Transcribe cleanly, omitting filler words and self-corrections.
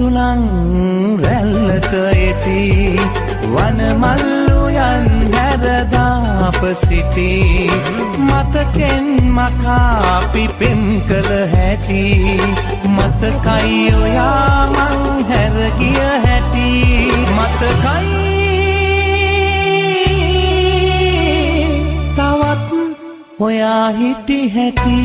සුළං රැල්ලක එති වනමල්ලු යන් හැරදාප සිටි මතකෙන් මකාපි පෙම් කළ හැටි මතකයි ඔයා මං හැරගිය හැටි මතකයි තවත් ඔයා හිටි හැටි